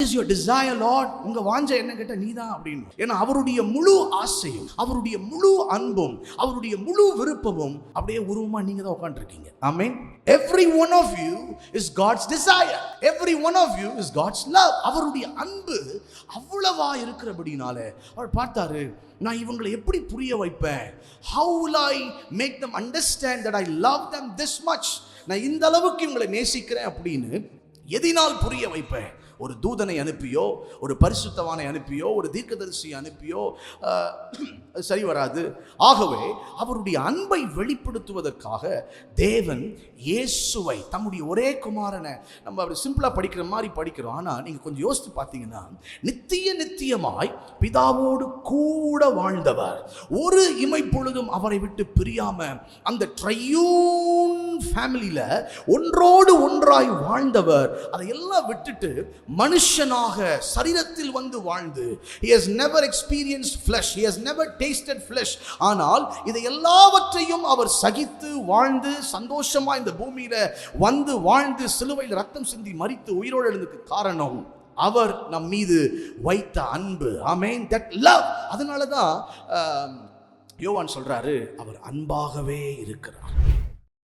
Is your desire Lord? உங்க வாஞ்சை என்ன கேட்டா நீதான் அப்படின்னு. ஏன்னா அவருடைய முழு ஆசையும், அவருடைய முழு அன்பும், அவருடைய முழு விருப்பமும் அப்படியே உருவமா நீங்க தான் உட்கார்ந்திருக்கீங்க. ஆமென். Every one of you is God's desire. Every one of you is God's love. அவருடைய அன்பு அவ்வளவா இருக்கிறபடினால அவர் பார்த்தாரு, நான் இவங்களை எப்படி புரிய வைப்பேன்? How will I make them understand that I love them this much? நான் இந்த அளவுக்கு இவங்களை நேசிக்கிறேன் அப்படின்னு எதினால் புரிய வைப்பேன்? ஒரு தூதனை அனுப்பியோ, ஒரு பரிசுத்தவானை அனுப்பியோ, ஒரு தீர்க்கதரிசியை அனுப்பியோ சரி வராது. ஆகவே அவருடைய அன்பை வெளிப்படுத்துவதற்காக தேவன் இயேசுவை, தம்முடைய ஒரே குமாரனை, நம்ம அப்படி சிம்பிளா படிக்கிற மாதிரி படிக்கிறோம். ஆனால் நீங்கள் கொஞ்சம் யோசித்து பார்த்தீங்கன்னா, நித்தியமாய் பிதாவோடு கூட வாழ்ந்தவர், ஒரு இமை பொழுதும் அவரை விட்டு பிரியாம அந்த ட்ரையூன் ஃபேமிலியில ஒன்றோடு ஒன்றாய் வாழ்ந்தவர், அதையெல்லாம் விட்டுட்டு மனுஷனாக சரீரத்தில் வந்து வாழ்ந்து, he has never experienced flesh, he has never tasted flesh, ஆனால் இதை எல்லாவற்றையும் அவர் சகித்து வாழ்ந்து சந்தோஷமா இந்த பூமியில வந்து வாழ்ந்து சிலுவையில் ரத்தம் சிந்தி மரித்து உயிரோடு எழுந்ததுக்கு காரணம் அவர் நம் மீது வைத்த அன்பு. ஆமென். that love. அதனால தான் யோவான் சொல்றாரு, அவர் அன்பாகவே இருக்கிறார்.